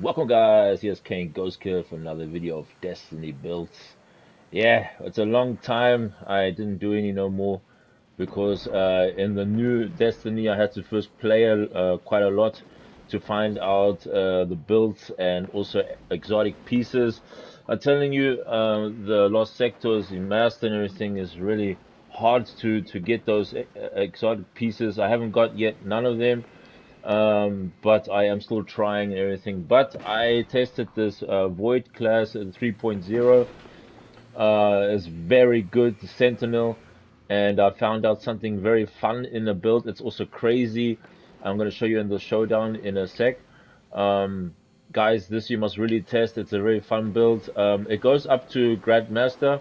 Welcome guys, here's CAINGHOSTKILLER for another video of Destiny builds. Yeah, it's a long time I didn't do any no more because in the new Destiny I had to first play quite a lot to find out the builds and also exotic pieces. I'm telling you, the lost sectors in master and everything is really hard to get those exotic pieces. I haven't got yet none of them, but I am still trying and everything. But I tested this Void class at 3.0. It's very good, the Sentinel, and I found out something very fun in the build. It's also crazy. I'm going to show you in the showdown in a sec. Um, Guys, this you must really test. It's a very fun build. It goes up to Grandmaster,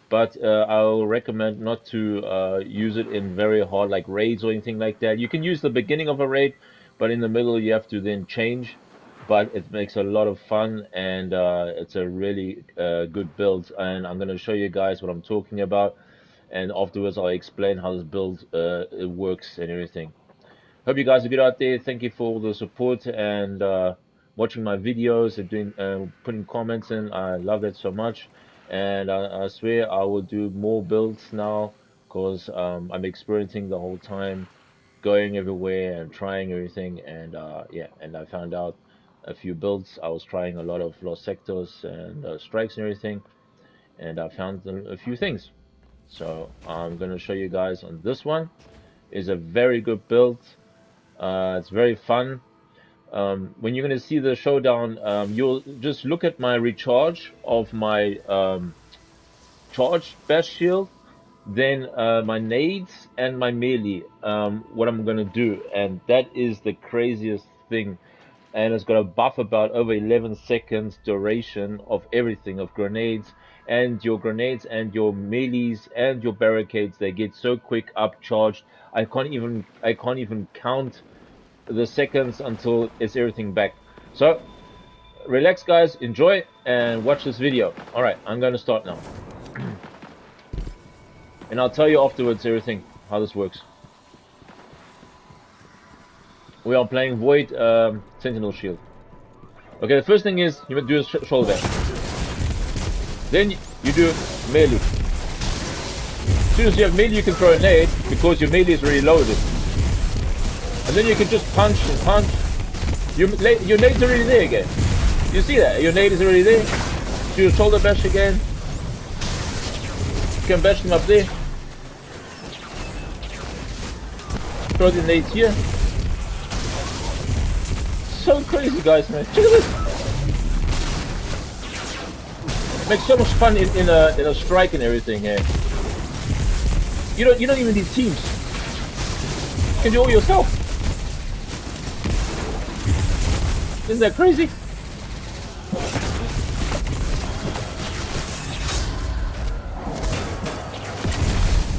but I'll recommend not to use it in very hard like raids or anything like that. You can use the beginning of a raid, but in the middle you have to then change. But it makes a lot of fun, and it's a really good build. And I'm going to show you guys what I'm talking about, and afterwards I'll explain how this build it works and everything. Hope you guys are good out there. Thank you for all the support and watching my videos and doing putting comments in. I love that so much, and I swear I will do more builds now because I'm experiencing the whole time, going everywhere and trying everything. And yeah, and I found out a few builds. I was trying a lot of lost sectors and strikes and everything, and I found a few things. So I'm gonna show you guys on this one. Is a very good build. It's very fun. When you're going to see the showdown, you'll just look at my recharge of my charged best shield, then my nades and my melee, what I'm going to do. And that is the craziest thing. And it's got a buff about over 11 seconds duration of everything, of grenades and your melees and your barricades. They get so quick up charged. I can't even count the seconds until it's everything back. So relax guys, enjoy and watch this video. Alright, I'm gonna start now. And I'll tell you afterwards everything, how this works. We are playing Void Sentinel Shield. Okay, the first thing is you do a shoulder bash. Then you do melee. As soon as you have melee you can throw a nade because your melee is already loaded. And then you can just punch and punch. Your nade's already there again. You see that? Your nade is already there. Do a shoulder bash again. You can bash them up there. Throw the nades here. So crazy guys, man. Check at this. Makes so much fun in a strike and everything here. You don't even need teams. You can do it all yourself. Isn't that crazy?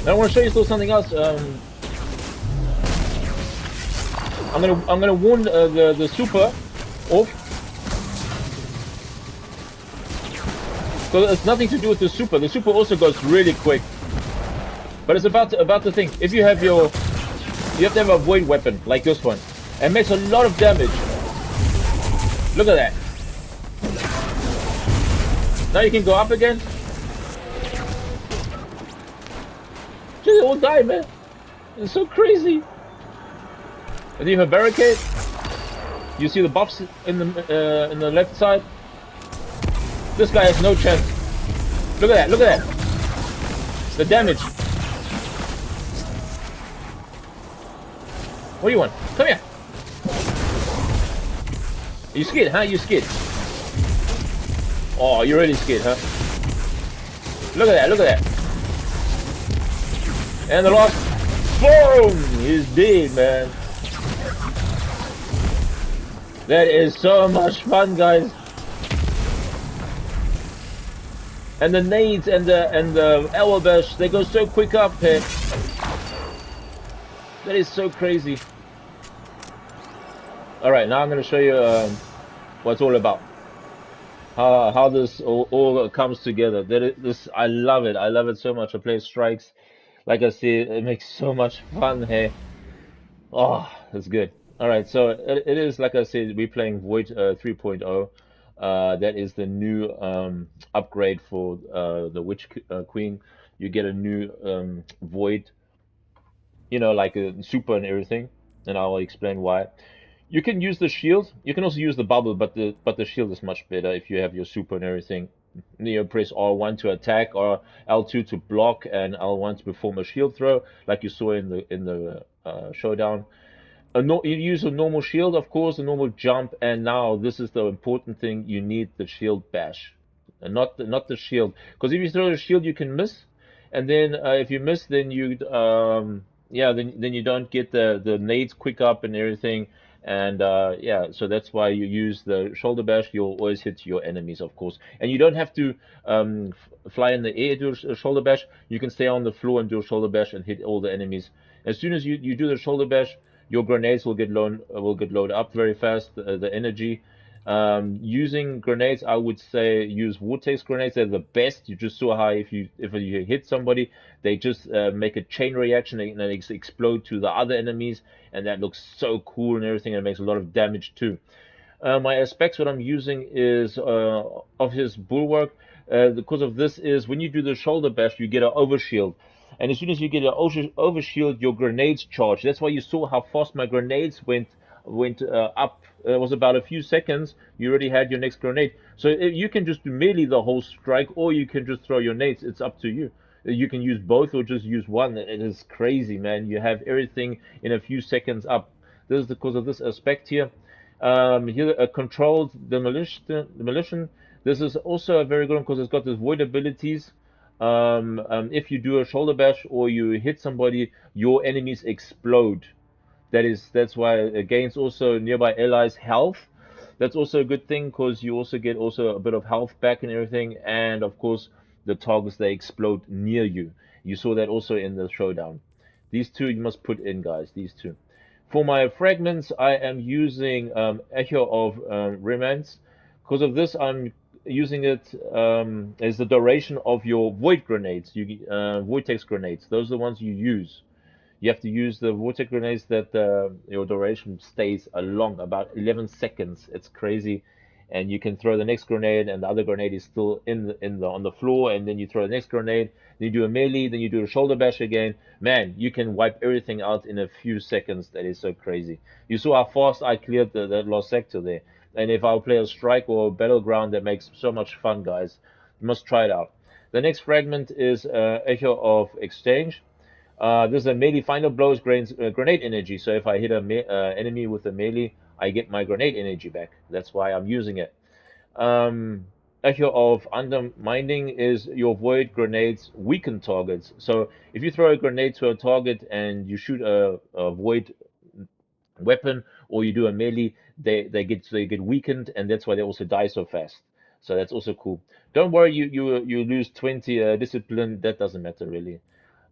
Now I want to show you still something else. I'm gonna warn the super off because it's nothing to do with the super. The super also goes really quick, but it's about the thing. If you have you have to have a void weapon like this one, and makes a lot of damage. Look at that. Now you can go up again. Just all die, man. It's so crazy. And you have a barricade. You see the buffs in the left side. This guy has no chance. Look at that. Look at that. The damage. What do you want? Come here. You scared, huh? You scared? Oh, you're really scared, huh? Look at that, look at that. And the last, boom! He's dead, man. That is so much fun, guys. And the nades and the elbow bash, they go so quick up here. That is so crazy. All right, now I'm going to show you what it's all about. How this all comes together. I love it. I love it so much. I play strikes. Like I said, it makes so much fun here. Oh, it's good. All right, so it is like I said, we're playing Void 3.0. That is the new upgrade for the Queen. You get a new Void, like a super and everything, and I'll explain why. You can use the shield. You can also use the bubble, but the shield is much better if you have your super and everything. Press R1 to attack or L2 to block and L1 to perform a shield throw, like you saw in the showdown. You use a normal shield, of course, a normal jump, and now this is the important thing. You need the shield bash, and not the shield, because if you throw the shield, you can miss, and then if you miss, then then you don't get the nades quick up and everything, and so that's why you use the shoulder bash. You'll always hit your enemies, of course, and you don't have to fly in the air to do a shoulder bash. You can stay on the floor and do a shoulder bash and hit all the enemies. As soon as you do the shoulder bash, your grenades will get loaded up very fast. The energy. Using grenades, I would say use vortex grenades. They're the best. You just saw how if you hit somebody, they just make a chain reaction and they explode to the other enemies, and that looks so cool and everything. And it makes a lot of damage too. My specs, what I'm using is of his bulwark. Because of this is when you do the shoulder bash, you get an overshield. And as soon as you get an overshield, your grenades charge. That's why you saw how fast my grenades went up. It was about a few seconds. You already had your next grenade. So you can just do melee the whole strike, or you can just throw your nades. It's up to you. You can use both or just use one. It is crazy, man. You have everything in a few seconds up. This is because of this aspect here. Here, a controlled demolition. This is also a very good one because it's got these void abilities. If you do a shoulder bash or you hit somebody, your enemies explode. That's why it gains also nearby allies health. That's also a good thing because you also get also a bit of health back and everything. And of course, the targets they explode near you. You saw that also in the showdown. These two you must put in, guys. These two. For my fragments, I am using Echo of Remnants. Because of this, I'm using it as the duration of your void grenades, vortex grenades. Those are the ones you use. You have to use the vortex grenades that your duration stays long, about 11 seconds. It's crazy. And you can throw the next grenade, and the other grenade is still on the floor, and then you throw the next grenade. Then you do a melee, then you do a shoulder bash again. Man, you can wipe everything out in a few seconds. That is so crazy. You saw how fast I cleared that lost sector there. And if I'll play a strike or a battleground, that makes so much fun, guys. You must try it out. The next fragment is Echo of Exchange. This is a melee final blows grenade energy. So if I hit a enemy with a melee, I get my grenade energy back. That's why I'm using it. Echo of Undermining is your void grenades weaken targets. So if you throw a grenade to a target and you shoot a void weapon or you do a melee, they get weakened, and that's why they also die so fast. So that's also cool. Don't worry, you lose 20 discipline. That doesn't matter really.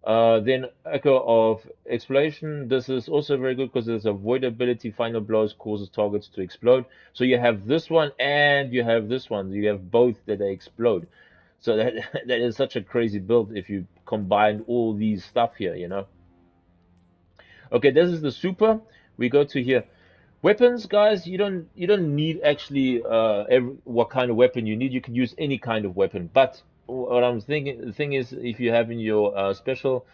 Then Echo of Explosion. This is also very good because there's a void ability. Final blows causes targets to explode. So you have this one and you have this one. You have both that they explode. So that that is such a crazy build if you combine all these stuff here. Okay, this is the super. We go to here. Weapons, guys, you don't need actually what kind of weapon you need. You can use any kind of weapon. But what I'm thinking, the thing is, if you have in your special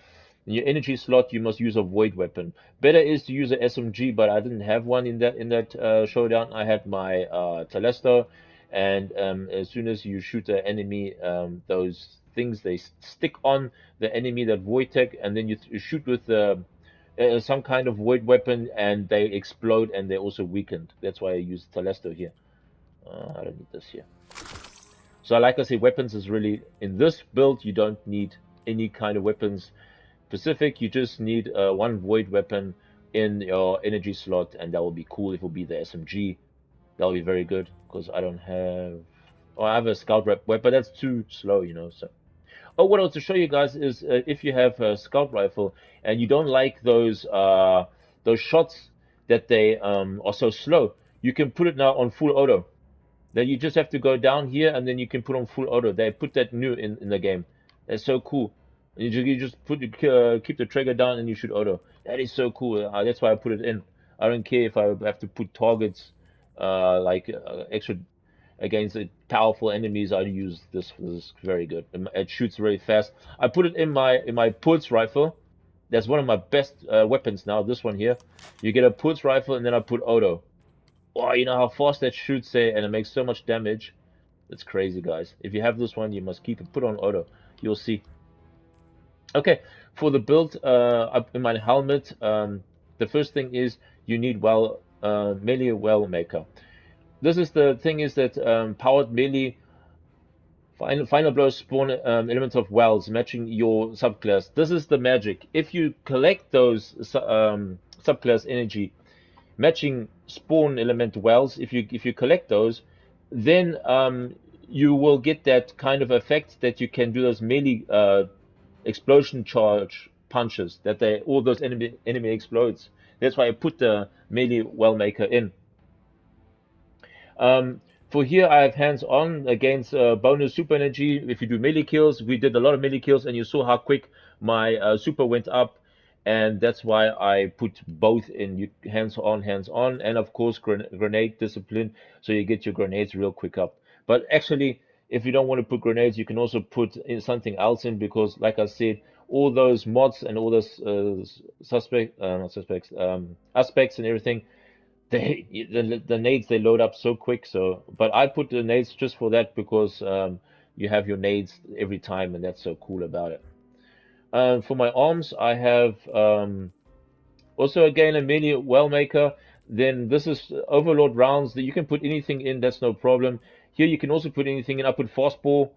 in your energy slot, you must use a void weapon. Better is to use a SMG, but I didn't have one in that showdown. I had my Telesto, and as soon as you shoot an enemy, those things they stick on the enemy, that void tech, and then you shoot with some kind of void weapon, and they explode, and they're also weakened. That's why I use Telesto here. I don't need this here. So, like I say, weapons is really in this build. You don't need any kind of weapons specific. You just need one void weapon in your energy slot, and that will be cool. It will be the SMG. That will be very good because I don't have. Oh, I have a scout weapon, but that's too slow. So, oh, what I want to show you guys is if you have a scout rifle and you don't like those shots that they are so slow, you can put it now on full auto. Then you just have to go down here and then you can put on full auto. They put that new in the game. That's so cool. You just keep the trigger down and you shoot auto. That is so cool. That's why I put it in. I don't care if I have to put targets extra against powerful enemies. I use this. This is very good. It shoots very fast. I put it in my pulse rifle. That's one of my best weapons now. This one here. You get a pulse rifle, and then I put auto. Oh, you know how fast that shoots there, and it makes so much damage. It's crazy, guys. If you have this one, you must keep it. Put on auto. You'll see. Okay, for the build up in my helmet, the first thing is you need melee well maker. This is the thing is that powered melee final blow spawn element of wells matching your subclass. This is the magic. If you collect those subclass energy matching spawn element wells, if you collect those, then you will get that kind of effect that you can do those melee explosion charge punches that they all those enemy explodes. That's why I put the melee well maker in. Um, for here, I have hands on against bonus super energy. If you do melee kills, we did a lot of melee kills, and you saw how quick my super went up, and that's why I put both in hands on, and of course grenade discipline, so you get your grenades real quick up. But actually, if you don't want to put grenades, you can also put in something else in because, like I said, all those mods and all those not suspects, aspects and everything the nades they load up so quick. So, but I put the nades just for that because you have your nades every time, and that's so cool about it. For my arms, I have also again a melee well maker. Then this is overlord rounds that you can put anything in. That's no problem. Here you can also put anything in. I put fastball.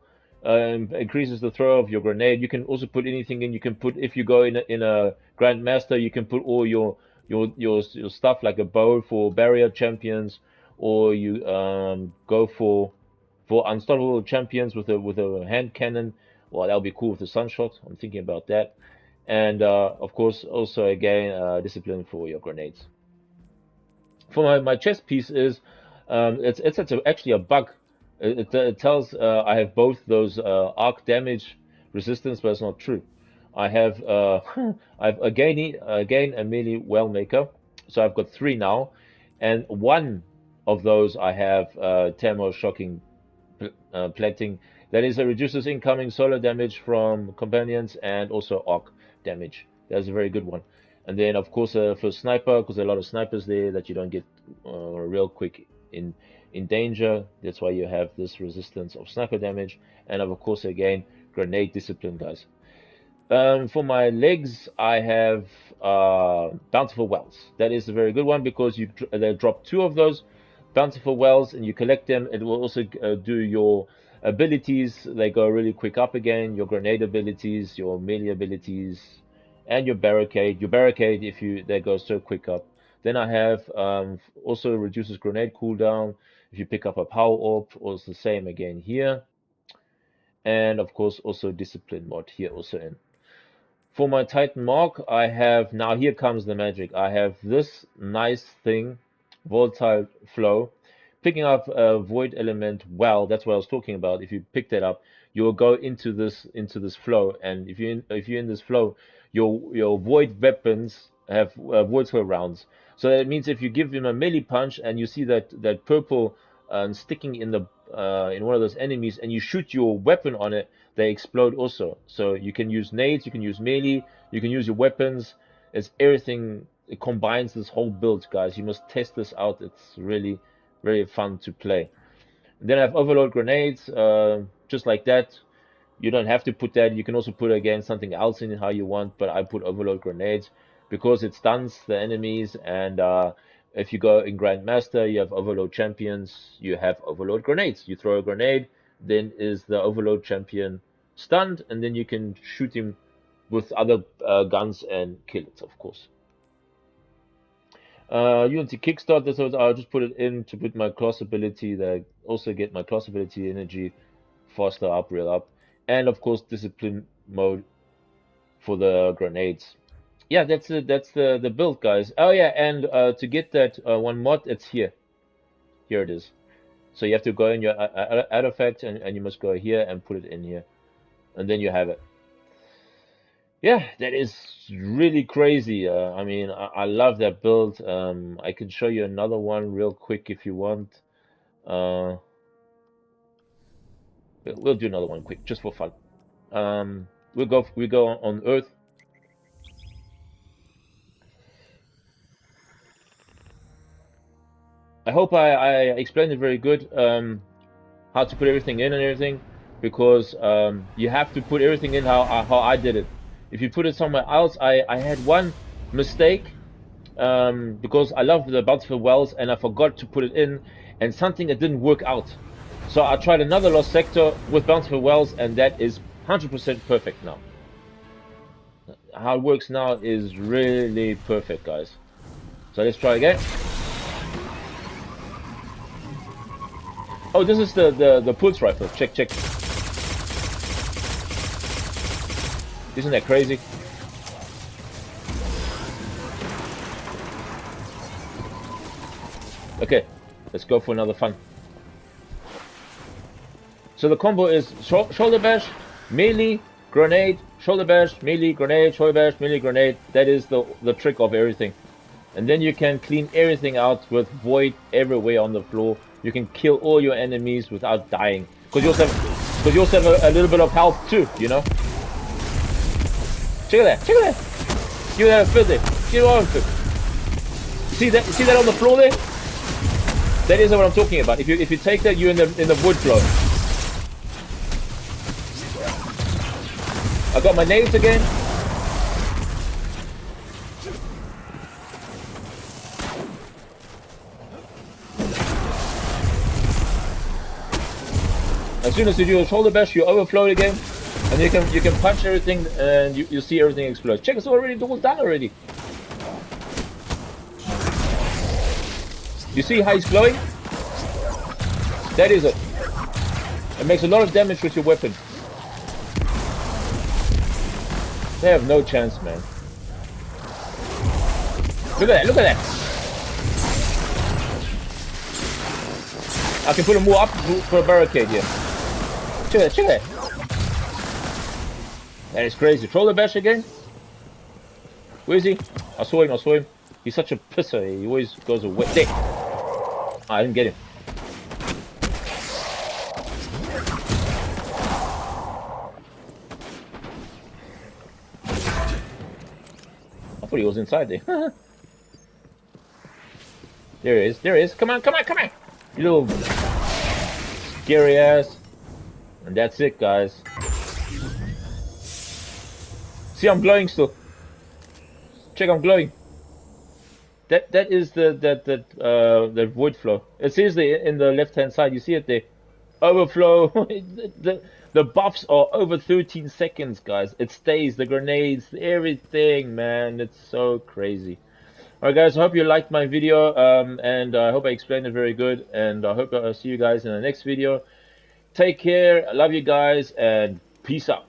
Increases the throw of your grenade. You can also put anything in. You can put if you go in a grandmaster, you can put all your stuff like a bow for barrier champions, or you go for unstoppable champions with a hand cannon. Well, that'll be cool with the sunshot. I'm thinking about that. And of course, also again, discipline for your grenades. For my chest piece is it's actually a bug. It tells I have both those arc damage resistance, but it's not true. I have I've again a melee well maker, so I've got three now, and one of those I have Thermo shocking plating. That is, it reduces incoming solo damage from companions and also arc damage. That's a very good one. And then, of course, for sniper, because there are a lot of snipers there that you don't get real quick in danger. That's why you have this resistance of sniper damage. And of course, again, grenade discipline, guys. For my legs, I have Bountiful Wells. That is a very good one because they drop two of those Bountiful Wells and you collect them. It will also do your abilities. They go really quick up again. Your grenade abilities, your melee abilities, and your barricade. Your barricade, if you they go so quick up. Then I have also reduces grenade cooldown if you pick up a power orb. Also the same again here. And of course also discipline mod here also in. For my Titan Mark, I have, now here comes the magic. I have this nice thing, Volatile Flow. Picking up a Void Element, well, that's what I was talking about. If you pick that up, you'll go into this flow, and if you're in this flow, your Void weapons have Void Flow rounds. So that means if you give him a melee punch and you see that purple sticking in one of those enemies, and you shoot your weapon on it, they explode also. So you can use nades, you can use melee, you can use your weapons. It's everything. It combines this whole build, guys. You must test this out. It's really, really fun to play. And then I have overload grenades, just like that. You don't have to put that. You can also put again something else in it how you want, but I put overload grenades because it stuns the enemies. And if you go in Grandmaster, you have overload champions, you have overload grenades. You throw a grenade, then is the overload champion stunned, and then you can shoot him with other guns and kill it, of course. Unity Kickstart, that's what I'll just put it in to put my class ability that I also get my class ability energy faster up, real up. And of course, discipline mode for the grenades. Yeah, that's it. That's the build, guys. Oh yeah, and to get that one mod, it's here. Here it is. So you have to go in your artifact and you must go here and put it in here, and then you have it. Yeah, that is really crazy. I mean, I love that build. I can show you another one real quick if you want. Uh, we'll do another one quick, just for fun. We go on Earth. I hope I explained it very good. How to put everything in and everything, because you have to put everything in how I did it. If you put it somewhere else, I had one mistake, because I love the bountiful wells and I forgot to put it in, and something that didn't work out. So I tried another lost sector with bountiful wells, and that is 100% perfect now. How it works now is really perfect, guys. So let's try again. Oh, this is the pulse rifle. Check. Isn't that crazy? Okay, let's go for another fun. So the combo is shoulder bash, melee, grenade, shoulder bash, melee, grenade, shoulder bash, melee, grenade. That is the trick of everything. And then you can clean everything out with void everywhere on the floor. You can kill all your enemies without dying. Because you also have a little bit of health too, you know? Check it out, check it out. Give that a fit there. Give it on fit. See that on the floor there? That is what I'm talking about. If you take that, you're in the wood flow. I got my nades again. As soon as you do a shoulder bash, you overflow again, and you can punch everything, and you see everything explode. Check, it's already all done already. You see how he's glowing? That is it. It makes a lot of damage with your weapon. They have no chance, man. Look at that, look at that. I can put him more up for a barricade here. Check that, check that. That is crazy. Shoulder bash again? Where is he? I saw him. He's such a pisser. He always goes away. There. I didn't get him. I thought he was inside there. There he is. There he is. Come on. You little scary ass. And that's it, guys. See, I'm glowing still. Check, I'm glowing. That is the void flow. It says there in the left hand side. You see it there. Overflow. the buffs are over 13 seconds, guys. It stays. The grenades, everything, man. It's so crazy. Alright, guys. I hope you liked my video, and I hope I explained it very good. And I hope I'll see you guys in the next video. Take care. I love you guys, and peace out.